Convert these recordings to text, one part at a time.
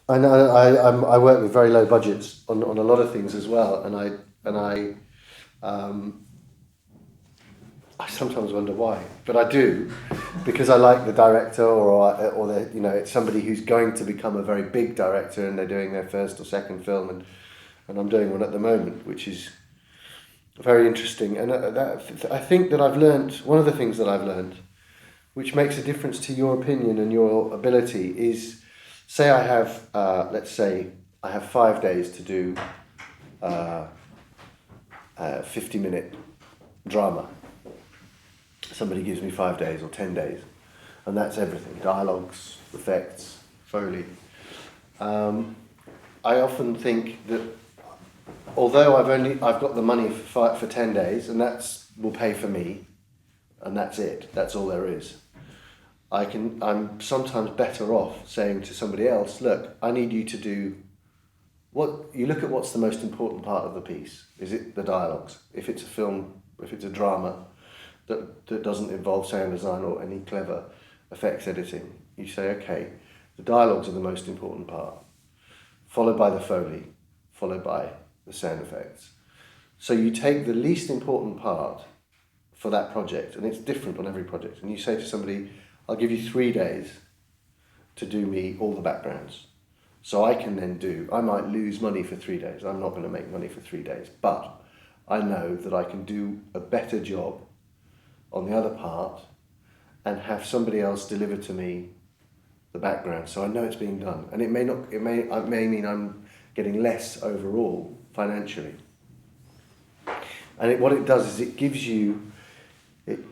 I know I work with very low budgets on a lot of things as well, and I sometimes wonder why, but I do, because I like the director, or the, it's somebody who's going to become a very big director, and they're doing their first or second film, and I'm doing one at the moment, which is very interesting. And I think that I've learned, one of the things that I've learned, which makes a difference to your opinion and your ability, is, say I have, let's say I have 5 days to do a 50-minute drama. Somebody gives me 5 days or 10 days, and that's everything: dialogues, effects, Foley. I often think that although I've got the money for 10 days, and will pay for me, and that's it. That's all there is. I'm sometimes better off saying to somebody else, look, I need you to do you look at what's the most important part of the piece. Is it the dialogues? If it's a film, if it's a drama that doesn't involve sound design or any clever effects editing, you say, okay, the dialogues are the most important part, followed by the Foley, followed by the sound effects. So you take the least important part for that project, and it's different on every project, and you say to somebody, I'll give you 3 days to do me all the backgrounds. So I can then I might lose money for 3 days. I'm not going to make money for 3 days, but I know that I can do a better job on the other part and have somebody else deliver to me the background. So I know it's being done. And it may mean I'm getting less overall financially. And what it does is it gives you, it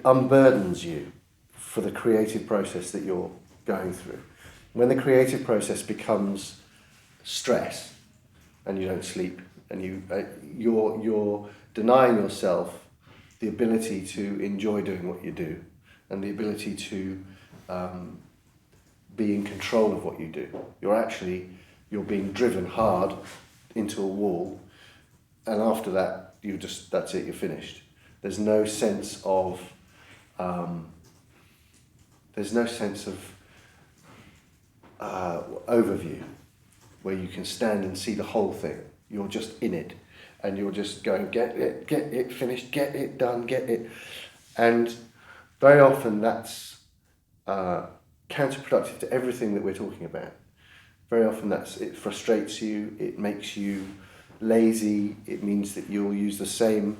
unburdens you for the creative process that you're going through. When the creative process becomes stress and you don't sleep and you're denying yourself the ability to enjoy doing what you do and the ability to be in control of what you do. You're being driven hard into a wall, and after that that's it, you're finished. There's no sense of overview where you can stand and see the whole thing. You're just in it, and you're just going, get it finished, get it done, get it. And very often that's counterproductive to everything that we're talking about. Very often it frustrates you, it makes you lazy, it means that you'll use the same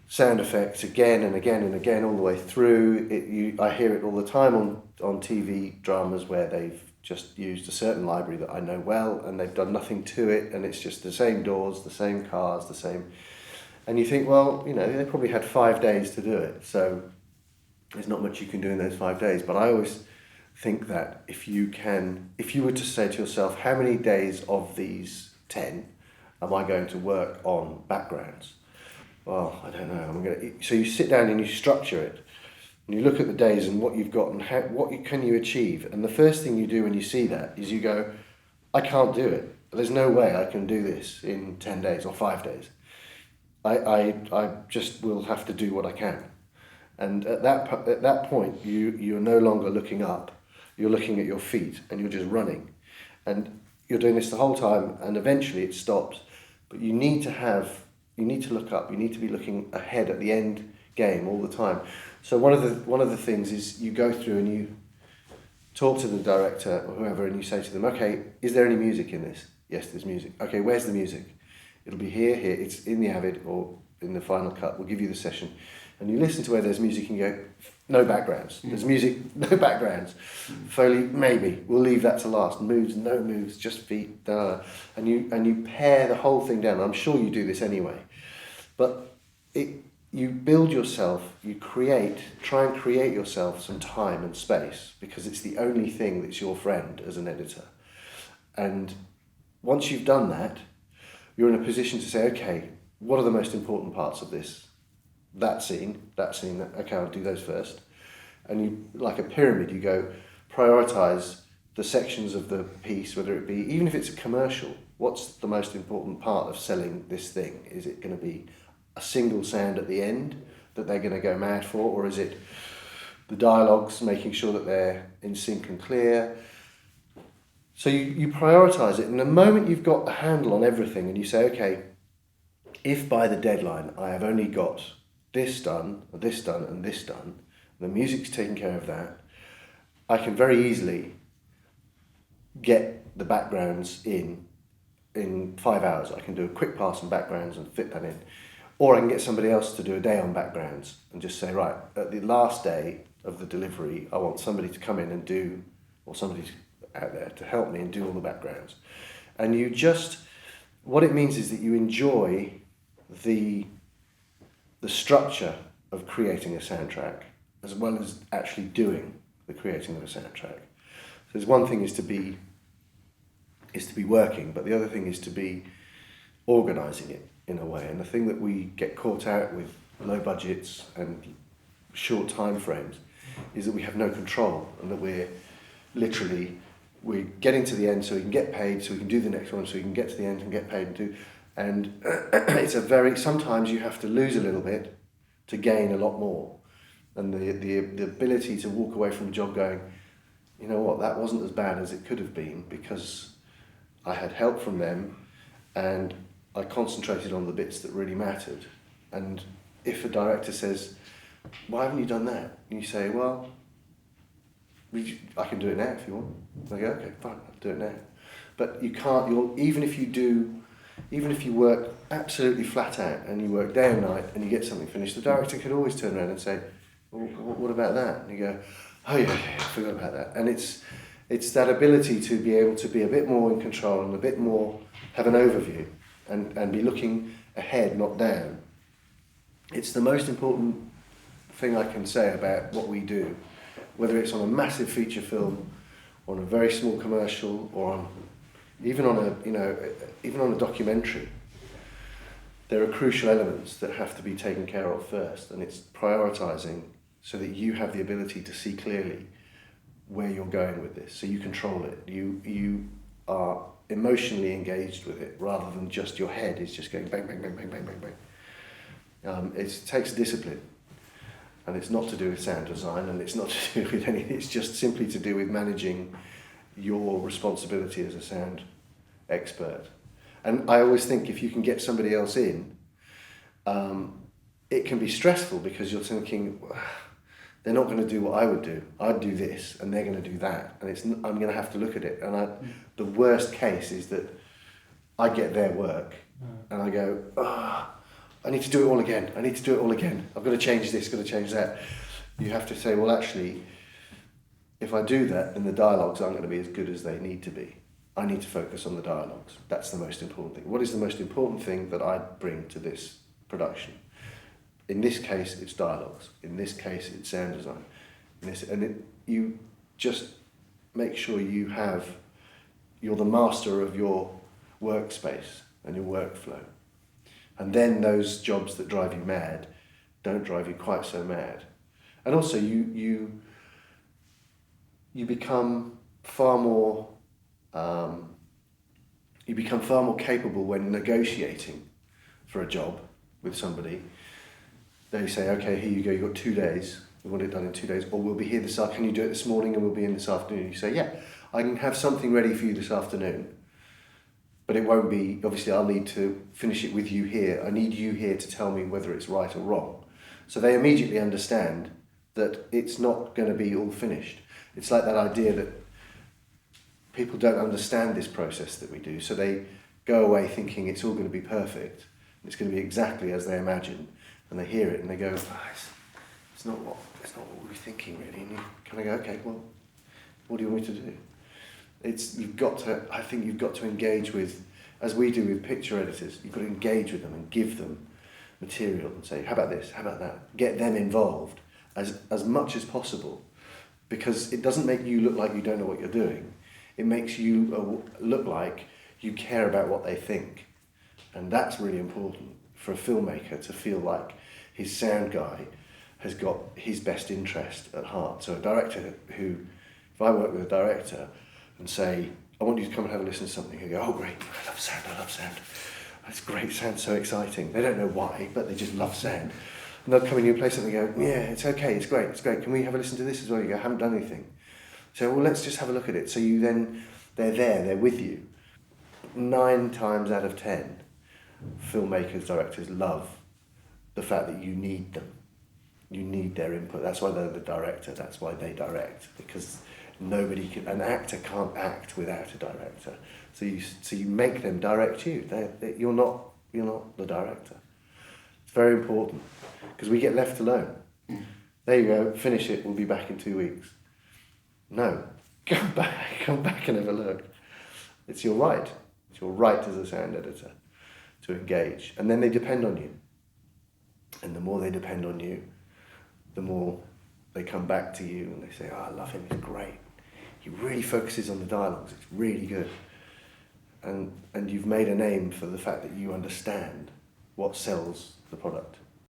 sound effects again and again and again all the way through. I hear it all the time on TV dramas where they've just used a certain library that I know well, and they've done nothing to it, and it's just the same doors, the same cars, the same. And you think, well, they probably had 5 days to do it, so there's not much you can do in those 5 days. But I always think that if you were to say to yourself, how many days of these 10 am I going to work on backgrounds? Well, I don't know. So you sit down and you structure it, and you look at the days and what you've got and what can you achieve. And the first thing you do when you see that is you go, I can't do it. There's no way I can do this in 10 days or 5 days. I just will have to do what I can. And at that point, you're no longer looking up. You're looking at your feet and you're just running. And you're doing this the whole time, and eventually it stops. But you need to look up. You need to be looking ahead at the end game all the time. So one of the things is you go through and you talk to the director or whoever, and you say to them, okay, is there any music in this? Yes, there's music. Okay, where's the music? It'll be here. It's in the Avid or in the final cut. We'll give you the session. And you listen to where there's music and you go, no backgrounds. There's music, no backgrounds. Foley, maybe. We'll leave that to last. Moves, no moves, just feet. Da. And you pare the whole thing down. I'm sure you do this anyway. But you build yourself, try and create yourself some time and space, because it's the only thing that's your friend as an editor. And once you've done that, you're in a position to say, okay, what are the most important parts of this? That scene, okay, I'll do those first. And you, like a pyramid, you go, prioritize the sections of the piece, whether it be, even if it's a commercial, what's the most important part of selling this thing? Is it going to be a single sound at the end that they're going to go mad for, or is it the dialogues, making sure that they're in sync and clear? So you prioritise it, and the moment you've got a handle on everything and you say, okay, if by the deadline I have only got this done, and this done, and this done, the music's taking care of that, I can very easily get the backgrounds in 5 hours. I can do a quick pass on backgrounds and fit that in. Or I can get somebody else to do a day on backgrounds and just say, right, at the last day of the delivery, I want somebody to come in and do, or somebody out there to help me and do all the backgrounds. And you just, what it means is that you enjoy the structure of creating a soundtrack as well as actually doing the creating of a soundtrack. So there's one thing is to be working, but the other thing is to be organising it in a way. And the thing that we get caught out with low budgets and short time frames is that we have no control, and that we're getting to the end so we can get paid, so we can do the next one, so we can get to the end and get paid and it's sometimes you have to lose a little bit to gain a lot more. And the ability to walk away from a job going, you know what, that wasn't as bad as it could have been because I had help from them and I concentrated on the bits that really mattered. And if a director says, why haven't you done that? And you say, well, I can do it now if you want. And I go, okay, fine, I'll do it now. But you can't, even if you work absolutely flat out and you work day and night and you get something finished, the director could always turn around and say, well, what about that? And you go, oh yeah, I forgot about that. And it's that ability to be able to be a bit more in control and a bit more, have an overview and be looking ahead, not down. It's the most important thing I can say about what we do, whether it's on a massive feature film, on a very small commercial, or even on a documentary. There are crucial elements that have to be taken care of first, and it's prioritising so that you have the ability to see clearly where you're going with this, so you control it. You are emotionally engaged with it rather than just your head is just going bang, bang, bang, bang, bang, bang, bang. It takes discipline, and it's not to do with sound design, and it's not to do with anything. It's just simply to do with managing your responsibility as a sound expert. And I always think if you can get somebody else in, it can be stressful because you're thinking, they're not going to do what I would do. I'd do this, and they're going to do that, and I'm going to have to look at it. And the worst case is that I get their work, and I go, I need to do it all again. I need to do it all again. I've got to change this, got to change that. You have to say, well, actually, if I do that, then the dialogues aren't going to be as good as they need to be. I need to focus on the dialogues. That's the most important thing. What is the most important thing that I bring to this production? In this case, it's dialogues. In this case, it's sound design. You just make sure you're the master of your workspace and your workflow. And then those jobs that drive you mad don't drive you quite so mad. And also you become far more capable when negotiating for a job with somebody. They say, okay, here you go, you've got 2 days, we want it done in 2 days, or we'll be here this afternoon, can you do it this morning and we'll be in this afternoon? You say, yeah, I can have something ready for you this afternoon, but it won't be, obviously I'll need to finish it with you here. I need you here to tell me whether it's right or wrong. So they immediately understand that it's not going to be all finished. It's like that idea that people don't understand this process that we do, so they go away thinking it's all going to be perfect, it's going to be exactly as they imagine, and they hear it and they go, it's not what we were thinking really. And you kind of go, okay, well, what do you want me to do? I think you've got to engage with, as we do with picture editors, you've got to engage with them and give them material and say, how about this, how about that? Get them involved as much as possible, because it doesn't make you look like you don't know what you're doing. It makes you look like you care about what they think. And that's really important for a filmmaker, to feel like his sound guy has got his best interest at heart. So a director who, if I work with a director and say, I want you to come and have a listen to something, he'll go, oh great, I love sound. That's great, sounds so exciting. They don't know why, but they just love sound. And they'll come in and play something and go, yeah, it's okay, it's great. Can we have a listen to this as well? You go, I haven't done anything. So, well, let's just have a look at it. So you then They're there, they're with you. 9 times out of 10, filmmakers, directors love the fact that you need them. You need their input. That's why they're the director. That's why they direct, because an actor can't act without a director. So you make them direct you. You're not the director. It's very important, because we get left alone. There you go, finish it, we'll be back in 2 weeks. No, come back and have a look. It's your right. It's your right as a sound editor to engage. And then they depend on you. And the more they depend on you, the more they come back to you and they say, oh, I love him, he's great. He really focuses on the dialogues, it's really good. And you've made a name for the fact that you understand what sells the product.